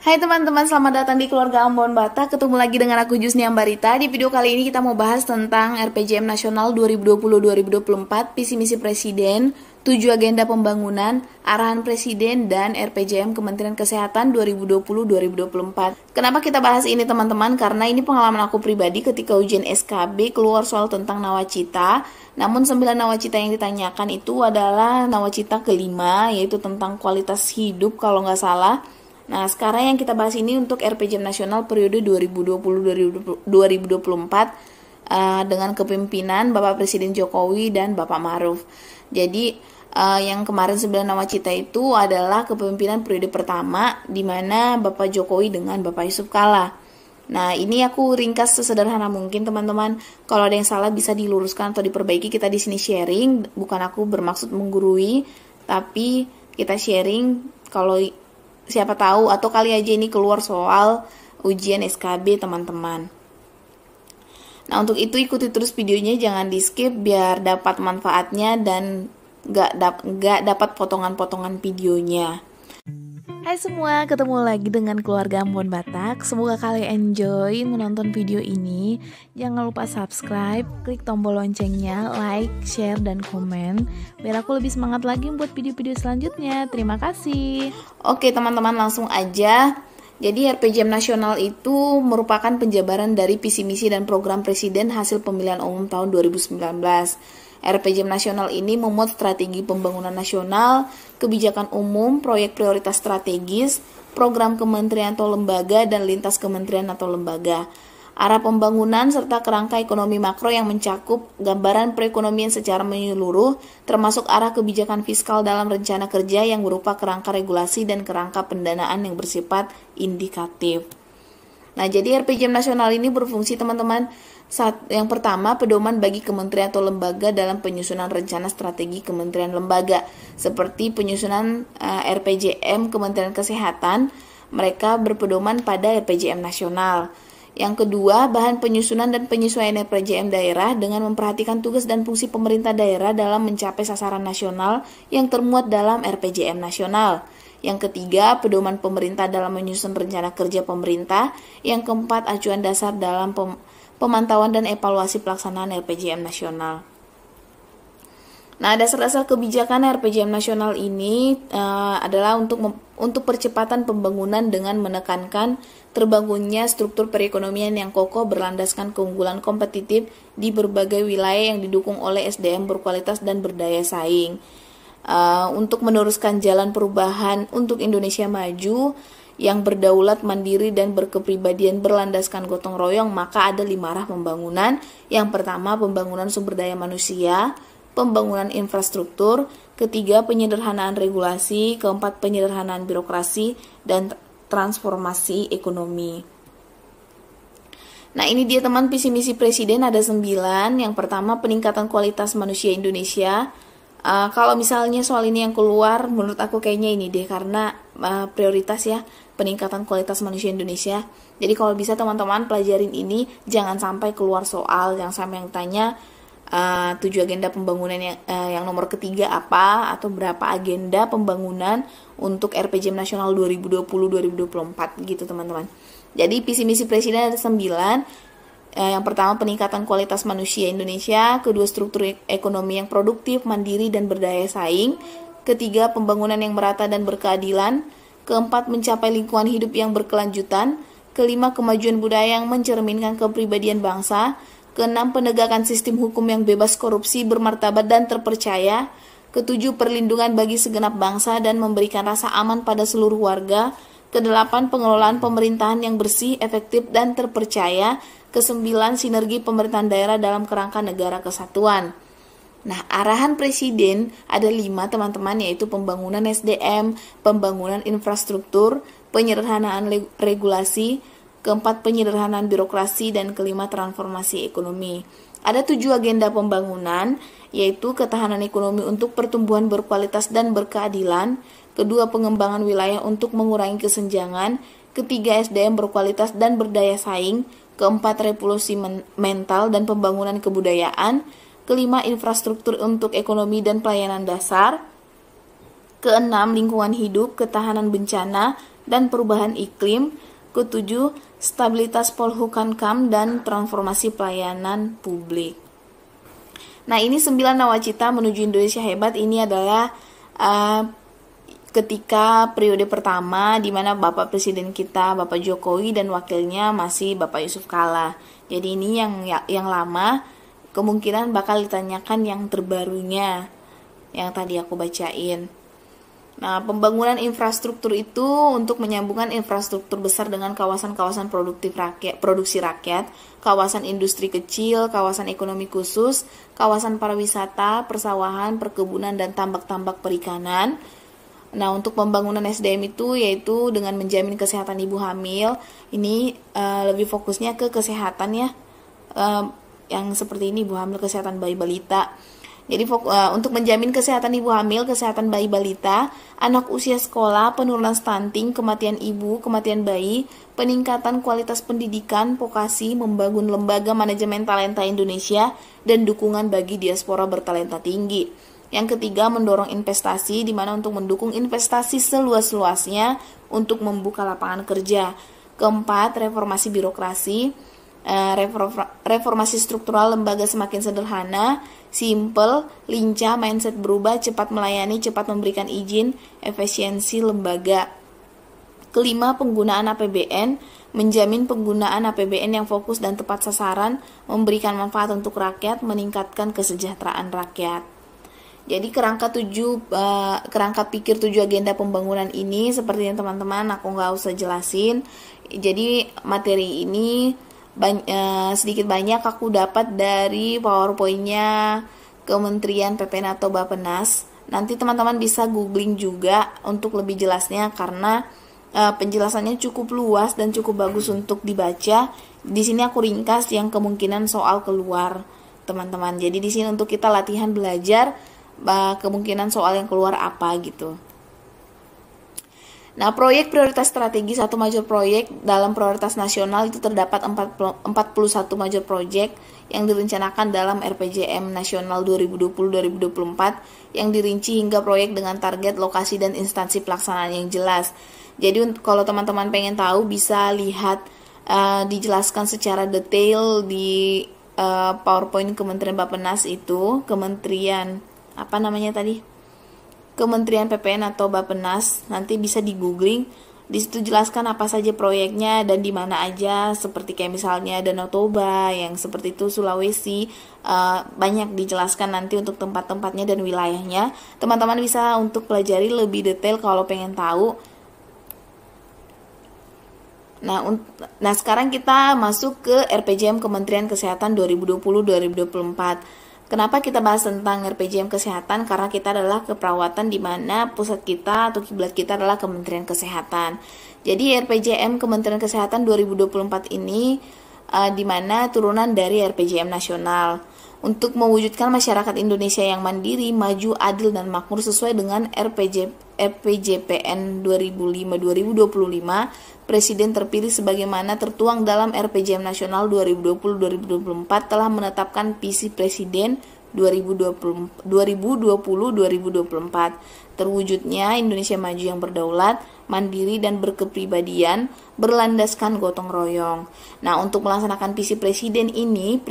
Hai teman-teman, selamat datang di Keluarga Ambon Batak. Ketemu lagi dengan aku Jusni Ambarita. Di video kali ini kita mau bahas tentang RPJM Nasional 2020-2024, visi misi Presiden, 7 agenda pembangunan, arahan Presiden, dan RPJM Kementerian Kesehatan 2020-2024. Kenapa kita bahas ini teman-teman? Karena ini pengalaman aku pribadi ketika ujian SKB keluar soal tentang nawacita. Namun 9 nawacita yang ditanyakan itu adalah nawacita kelima, yaitu tentang kualitas hidup kalau nggak salah. Nah, sekarang yang kita bahas ini untuk RPJM Nasional periode 2020-2024 dengan kepemimpinan Bapak Presiden Jokowi dan Bapak Ma'ruf. Jadi, yang kemarin 9 nawacita itu adalah kepemimpinan periode pertama di mana Bapak Jokowi dengan Bapak Yusuf Kala. Nah, ini aku ringkas sesederhana mungkin teman-teman. Kalau ada yang salah bisa diluruskan atau diperbaiki. Kita di sini sharing, bukan aku bermaksud menggurui, tapi kita sharing kalau siapa tahu atau kali aja ini keluar soal ujian SKB teman-teman. Nah, untuk itu ikuti terus videonya, jangan di skip biar dapat manfaatnya dan gak dapat potongan-potongan videonya. Hai semua, ketemu lagi dengan Keluarga Ambon Batak. Semoga kalian enjoy menonton video ini. Jangan lupa subscribe, klik tombol loncengnya, like, share, dan komen biar aku lebih semangat lagi buat video-video selanjutnya. Terima kasih. Oke teman-teman, langsung aja. Jadi RPJM Nasional itu merupakan penjabaran dari visi misi dan program Presiden hasil pemilihan umum tahun 2019. RPJM Nasional ini memuat strategi pembangunan nasional, kebijakan umum, proyek prioritas strategis, program kementerian atau lembaga, dan lintas kementerian atau lembaga. Arah pembangunan serta kerangka ekonomi makro yang mencakup gambaran perekonomian secara menyeluruh, termasuk arah kebijakan fiskal dalam rencana kerja yang berupa kerangka regulasi dan kerangka pendanaan yang bersifat indikatif. Nah, jadi RPJM Nasional ini berfungsi teman-teman. Yang pertama, pedoman bagi kementerian atau lembaga dalam penyusunan rencana strategi kementerian lembaga, seperti penyusunan RPJM Kementerian Kesehatan, mereka berpedoman pada RPJM Nasional. Yang kedua, bahan penyusunan dan penyesuaian RPJM daerah dengan memperhatikan tugas dan fungsi pemerintah daerah dalam mencapai sasaran nasional yang termuat dalam RPJM Nasional. Yang ketiga, pedoman pemerintah dalam menyusun rencana kerja pemerintah. Yang keempat, acuan dasar dalam pemantauan dan evaluasi pelaksanaan RPJM Nasional. Nah, dasar-dasar kebijakan RPJM Nasional ini adalah untuk percepatan pembangunan dengan menekankan terbangunnya struktur perekonomian yang kokoh berlandaskan keunggulan kompetitif di berbagai wilayah yang didukung oleh SDM berkualitas dan berdaya saing. Untuk meneruskan jalan perubahan untuk Indonesia maju yang berdaulat, mandiri, dan berkepribadian berlandaskan gotong royong, maka ada 5 arah pembangunan. Yang pertama, pembangunan sumber daya manusia, pembangunan infrastruktur, ketiga, penyederhanaan regulasi, keempat, penyederhanaan birokrasi, dan transformasi ekonomi. Nah, ini dia teman visi misi Presiden ada 9. Yang pertama, peningkatan kualitas manusia Indonesia. Kalau misalnya soal ini yang keluar, menurut aku kayaknya ini deh, karena prioritas ya, peningkatan kualitas manusia Indonesia. Jadi kalau bisa teman-teman pelajarin ini, jangan sampai keluar soal yang sampai yang tanya 7 agenda pembangunan yang nomor ketiga apa, atau berapa agenda pembangunan untuk RPJM Nasional 2020-2024 gitu teman-teman. Jadi visi misi Presiden ada 9. Yang pertama, peningkatan kualitas manusia Indonesia. Kedua, struktur ekonomi yang produktif, mandiri, dan berdaya saing. Ketiga, pembangunan yang merata dan berkeadilan. Keempat, mencapai lingkungan hidup yang berkelanjutan. Kelima, kemajuan budaya yang mencerminkan kepribadian bangsa. Keenam, penegakan sistem hukum yang bebas korupsi, bermartabat, dan terpercaya. Ketujuh, perlindungan bagi segenap bangsa dan memberikan rasa aman pada seluruh warga. Kedelapan, pengelolaan pemerintahan yang bersih, efektif, dan terpercaya. Kesembilan, sinergi pemerintahan daerah dalam kerangka negara kesatuan. Nah, arahan Presiden ada 5 teman-teman, yaitu pembangunan SDM, pembangunan infrastruktur, penyederhanaan regulasi, keempat, penyederhanaan birokrasi, dan kelima, transformasi ekonomi. Ada 7 agenda pembangunan, yaitu ketahanan ekonomi untuk pertumbuhan berkualitas dan berkeadilan, kedua, pengembangan wilayah untuk mengurangi kesenjangan, ketiga, SDM berkualitas dan berdaya saing, keempat, revolusi mental dan pembangunan kebudayaan, kelima, infrastruktur untuk ekonomi dan pelayanan dasar, Keenam, lingkungan hidup, ketahanan bencana, dan perubahan iklim. Ketujuh, stabilitas Polhukam dan transformasi pelayanan publik. Nah, ini 9 nawacita menuju Indonesia hebat. Ini adalah ketika periode pertama di mana Bapak Presiden kita, Bapak Jokowi, dan wakilnya masih Bapak Yusuf Kala. Jadi ini yang lama, kemungkinan bakal ditanyakan yang terbarunya yang tadi aku bacain. Nah, pembangunan infrastruktur itu untuk menyambungkan infrastruktur besar dengan kawasan-kawasan produksi rakyat, kawasan industri kecil, kawasan ekonomi khusus, kawasan pariwisata, persawahan, perkebunan, dan tambak-tambak perikanan. Nah, untuk pembangunan SDM itu yaitu dengan menjamin kesehatan ibu hamil. Ini lebih fokusnya ke kesehatan ya, yang seperti ini, ibu hamil, kesehatan bayi balita. Jadi untuk menjamin kesehatan ibu hamil, kesehatan bayi balita, anak usia sekolah, penurunan stunting, kematian ibu, kematian bayi, peningkatan kualitas pendidikan, vokasi, membangun lembaga manajemen talenta Indonesia, dan dukungan bagi diaspora bertalenta tinggi. Yang ketiga, mendorong investasi, di mana untuk mendukung investasi seluas-luasnya untuk membuka lapangan kerja. Keempat, reformasi birokrasi, reformasi struktural lembaga semakin sederhana, simple, lincah, mindset berubah, cepat melayani, cepat memberikan izin, efisiensi lembaga. Kelima, penggunaan APBN, menjamin penggunaan APBN yang fokus dan tepat sasaran, memberikan manfaat untuk rakyat, meningkatkan kesejahteraan rakyat. Jadi kerangka pikir 7 agenda pembangunan ini sepertinya teman-teman aku nggak usah jelasin. Jadi materi ini sedikit banyak aku dapat dari PowerPoint-nya Kementerian PPN atau Bappenas. Nanti teman-teman bisa googling juga untuk lebih jelasnya karena penjelasannya cukup luas dan cukup bagus untuk dibaca. Di sini aku ringkas yang kemungkinan soal keluar, teman-teman. Jadi di sini untuk kita latihan belajar kemungkinan soal yang keluar apa gitu. Nah, proyek prioritas strategis atau major proyek dalam prioritas nasional itu terdapat 41 major proyek yang direncanakan dalam RPJM Nasional 2020-2024 yang dirinci hingga proyek dengan target, lokasi, dan instansi pelaksanaan yang jelas. Jadi kalau teman-teman pengen tahu bisa lihat dijelaskan secara detail di PowerPoint Kementerian Bappenas itu, Kementerian PPN atau Bappenas, nanti bisa di googling. Di situ jelaskan apa saja proyeknya dan di mana aja, seperti kayak misalnya Danau Toba yang seperti itu, Sulawesi, banyak dijelaskan nanti untuk tempat-tempatnya dan wilayahnya. Teman-teman bisa untuk pelajari lebih detail kalau pengen tahu. Nah, sekarang kita masuk ke RPJM Kementerian Kesehatan 2020-2024. Kenapa kita bahas tentang RPJM Kesehatan? Karena kita adalah keperawatan di mana pusat kita atau kiblat kita adalah Kementerian Kesehatan. Jadi RPJM Kementerian Kesehatan 2024 ini di mana turunan dari RPJM nasional untuk mewujudkan masyarakat Indonesia yang mandiri, maju, adil, dan makmur sesuai dengan RPJPN 2005-2025. Presiden terpilih sebagaimana tertuang dalam RPJM Nasional 2020-2024 telah menetapkan visi Presiden 2020-2024. Terwujudnya Indonesia maju yang berdaulat, mandiri, dan berkepribadian berlandaskan gotong royong. Nah, untuk melaksanakan visi Presiden ini,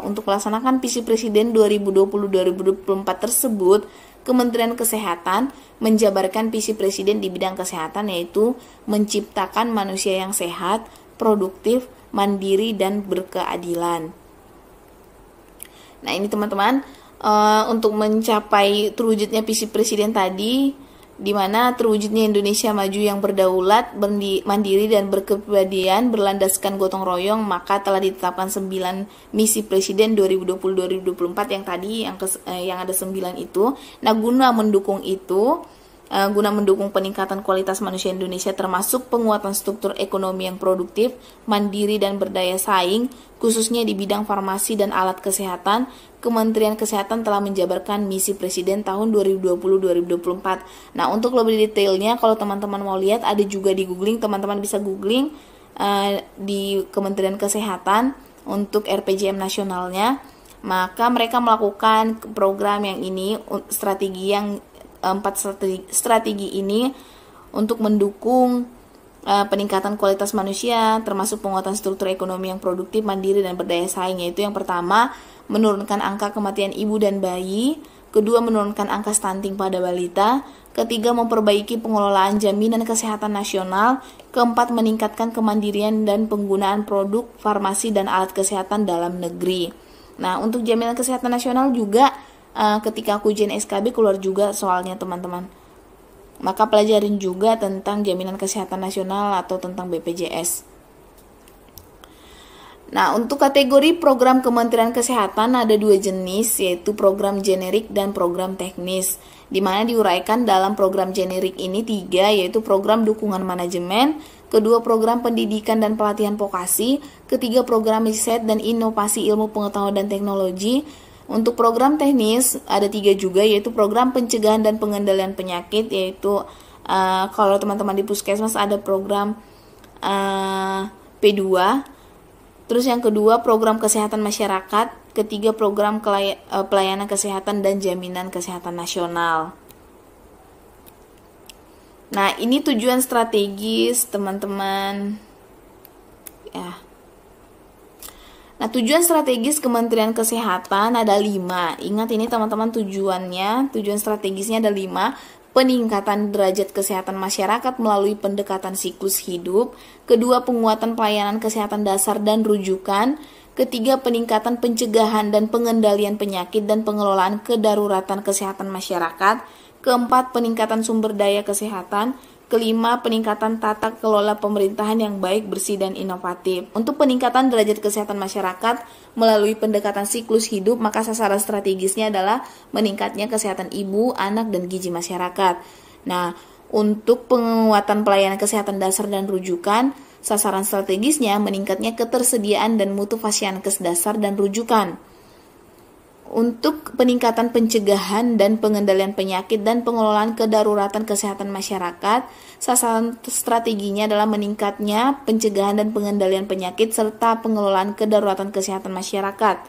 untuk melaksanakan visi Presiden 2020-2024 tersebut, Kementerian Kesehatan menjabarkan visi Presiden di bidang kesehatan, yaitu menciptakan manusia yang sehat, produktif, mandiri, dan berkeadilan. Nah, ini teman-teman, untuk mencapai terwujudnya visi Presiden tadi, di mana terwujudnya Indonesia maju yang berdaulat, mandiri, dan berkepribadian berlandaskan gotong royong, maka telah ditetapkan 9 misi Presiden 2020-2024 yang tadi yang ada 9 itu. Nah, guna mendukung peningkatan kualitas manusia Indonesia termasuk penguatan struktur ekonomi yang produktif, mandiri, dan berdaya saing, khususnya di bidang farmasi dan alat kesehatan, Kementerian Kesehatan telah menjabarkan misi Presiden tahun 2020-2024. Nah, untuk lebih detailnya, kalau teman-teman mau lihat, ada juga di googling, teman-teman bisa googling di Kementerian Kesehatan untuk RPJM nasionalnya. Maka mereka melakukan program yang ini, strategi yang strategi ini untuk mendukung peningkatan kualitas manusia, termasuk penguatan struktur ekonomi yang produktif, mandiri, dan berdaya saing, yaitu yang pertama, menurunkan angka kematian ibu dan bayi, kedua, menurunkan angka stunting pada balita, ketiga, memperbaiki pengelolaan jaminan kesehatan nasional, keempat, meningkatkan kemandirian dan penggunaan produk farmasi dan alat kesehatan dalam negeri. Nah, untuk jaminan kesehatan nasional juga ketika aku ujian SKB keluar juga soalnya teman-teman. Maka pelajarin juga tentang jaminan kesehatan nasional atau tentang BPJS. Nah, untuk kategori program Kementerian Kesehatan ada 2 jenis, yaitu program generik dan program teknis, di mana diuraikan dalam program generik ini 3, yaitu program dukungan manajemen, kedua program pendidikan dan pelatihan vokasi, ketiga program riset dan inovasi ilmu pengetahuan dan teknologi. Untuk program teknis ada 3 juga, yaitu program pencegahan dan pengendalian penyakit, yaitu kalau teman-teman di puskesmas ada program P2. Terus yang kedua program kesehatan masyarakat, ketiga program pelayanan kesehatan dan jaminan kesehatan nasional. Nah, ini tujuan strategis teman-teman. Ya. Nah, tujuan strategis Kementerian Kesehatan ada 5. Ingat ini teman-teman tujuan strategisnya ada 5. Peningkatan derajat kesehatan masyarakat melalui pendekatan siklus hidup. Kedua, penguatan pelayanan kesehatan dasar dan rujukan. Ketiga, peningkatan pencegahan dan pengendalian penyakit dan pengelolaan kedaruratan kesehatan masyarakat. Keempat, peningkatan sumber daya kesehatan. Kelima, peningkatan tata kelola pemerintahan yang baik, bersih, dan inovatif. Untuk peningkatan derajat kesehatan masyarakat melalui pendekatan siklus hidup, maka sasaran strategisnya adalah meningkatnya kesehatan ibu, anak, dan gizi masyarakat. Nah, untuk penguatan pelayanan kesehatan dasar dan rujukan, sasaran strategisnya meningkatnya ketersediaan dan mutu fasiankes dasar dan rujukan. Untuk peningkatan pencegahan dan pengendalian penyakit dan pengelolaan kedaruratan kesehatan masyarakat, sasaran strateginya adalah meningkatnya pencegahan dan pengendalian penyakit serta pengelolaan kedaruratan kesehatan masyarakat.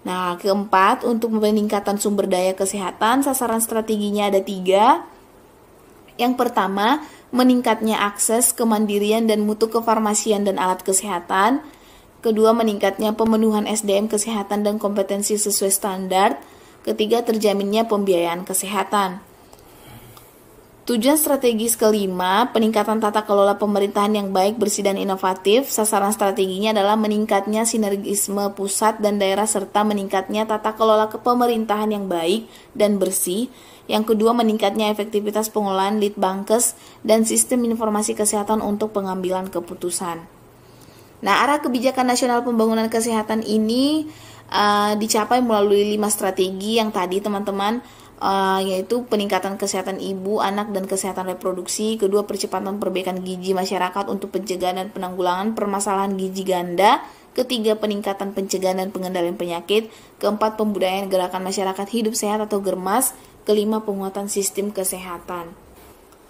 Nah, keempat, untuk peningkatan sumber daya kesehatan, sasaran strateginya ada 3. Yang pertama, meningkatnya akses, kemandirian, dan mutu kefarmasian dan alat kesehatan. Kedua, meningkatnya pemenuhan SDM kesehatan dan kompetensi sesuai standar. Ketiga, terjaminnya pembiayaan kesehatan. Tujuan strategis kelima, peningkatan tata kelola pemerintahan yang baik, bersih, dan inovatif. Sasaran strateginya adalah meningkatnya sinergisme pusat dan daerah serta meningkatnya tata kelola kepemerintahan yang baik dan bersih. Yang kedua, meningkatnya efektivitas pengelolaan litbangkes dan sistem informasi kesehatan untuk pengambilan keputusan. Nah, arah kebijakan nasional pembangunan kesehatan ini dicapai melalui 5 strategi yang tadi teman-teman, yaitu peningkatan kesehatan ibu, anak, dan kesehatan reproduksi. Kedua, percepatan perbaikan gizi masyarakat untuk pencegahan dan penanggulangan permasalahan gizi ganda. Ketiga, peningkatan pencegahan dan pengendalian penyakit. Keempat, pembudayaan gerakan masyarakat hidup sehat atau GERMAS. Kelima, penguatan sistem kesehatan.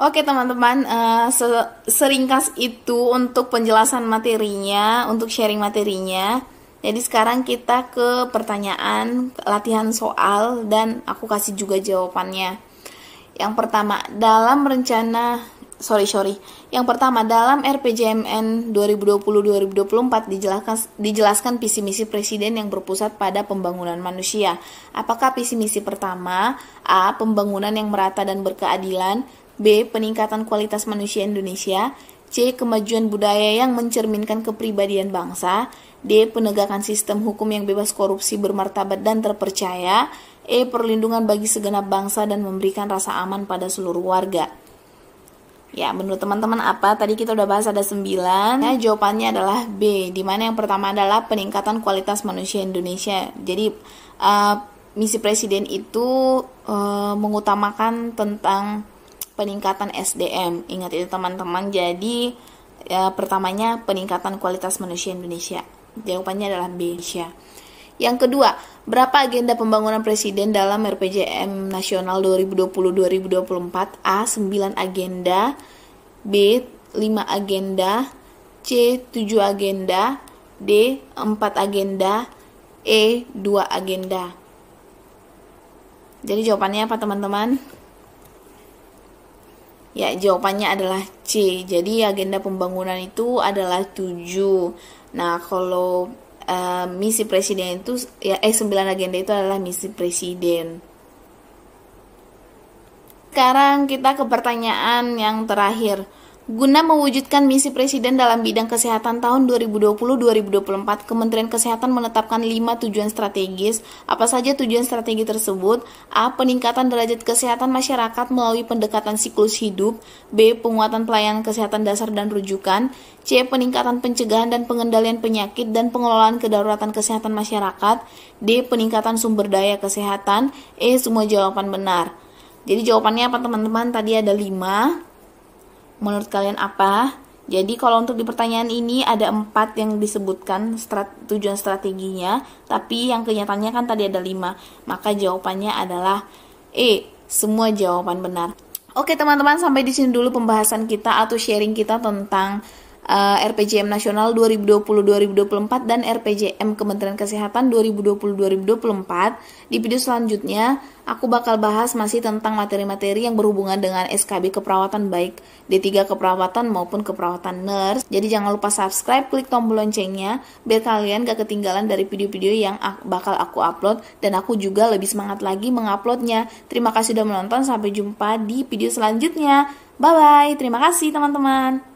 Oke teman-teman, seringkas itu untuk penjelasan materinya, untuk sharing materinya. Jadi sekarang kita ke pertanyaan, latihan soal, dan aku kasih juga jawabannya. Yang pertama, dalam RPJMN 2020-2024 dijelaskan visi misi Presiden yang berpusat pada pembangunan manusia. Apakah visi misi pertama? A. Pembangunan yang merata dan berkeadilan. B. Peningkatan kualitas manusia Indonesia. C. Kemajuan budaya yang mencerminkan kepribadian bangsa. D. Penegakan sistem hukum yang bebas korupsi, bermartabat, dan terpercaya. E. Perlindungan bagi segenap bangsa dan memberikan rasa aman pada seluruh warga. Ya, menurut teman-teman apa? Tadi kita udah bahas ada 9. Nah, jawabannya adalah B, di mana yang pertama adalah peningkatan kualitas manusia Indonesia. Jadi, misi Presiden itu mengutamakan tentang peningkatan SDM. Ingat itu teman-teman. Jadi pertamanya peningkatan kualitas manusia Indonesia. Jawabannya adalah B. Yang kedua, berapa agenda pembangunan Presiden dalam RPJM Nasional 2020-2024? A. 9 agenda. B. 5 agenda. C. 7 agenda. D. 4 agenda. E. 2 agenda. Jadi jawabannya apa teman-teman? Ya, jawabannya adalah C. Jadi agenda pembangunan itu adalah 7. Nah, kalau misi presiden itu 9 agenda itu adalah misi presiden. Sekarang kita ke pertanyaan yang terakhir. Guna mewujudkan misi Presiden dalam bidang kesehatan tahun 2020-2024, Kementerian Kesehatan menetapkan 5 tujuan strategis. Apa saja tujuan strategi tersebut? A. Peningkatan derajat kesehatan masyarakat melalui pendekatan siklus hidup. B. Penguatan pelayanan kesehatan dasar dan rujukan. C. Peningkatan pencegahan dan pengendalian penyakit dan pengelolaan kedaruratan kesehatan masyarakat. D. Peningkatan sumber daya kesehatan. E. Semua jawaban benar. Jadi jawabannya apa teman-teman? Tadi ada 5. Menurut kalian apa? Jadi kalau untuk di pertanyaan ini ada 4 yang disebutkan tujuan strateginya, tapi yang kenyataannya kan tadi ada 5. Maka jawabannya adalah E, semua jawaban benar. Oke teman-teman, sampai di sini dulu pembahasan kita atau sharing kita tentang RPJM Nasional 2020-2024 dan RPJM Kementerian Kesehatan 2020-2024. Di video selanjutnya, aku bakal bahas masih tentang materi-materi yang berhubungan dengan SKB keperawatan baik D3 keperawatan maupun keperawatan nurse. Jadi jangan lupa subscribe, klik tombol loncengnya biar kalian gak ketinggalan dari video-video yang bakal aku upload dan aku juga lebih semangat lagi menguploadnya. Terima kasih sudah menonton, sampai jumpa di video selanjutnya. Bye-bye, terima kasih teman-teman.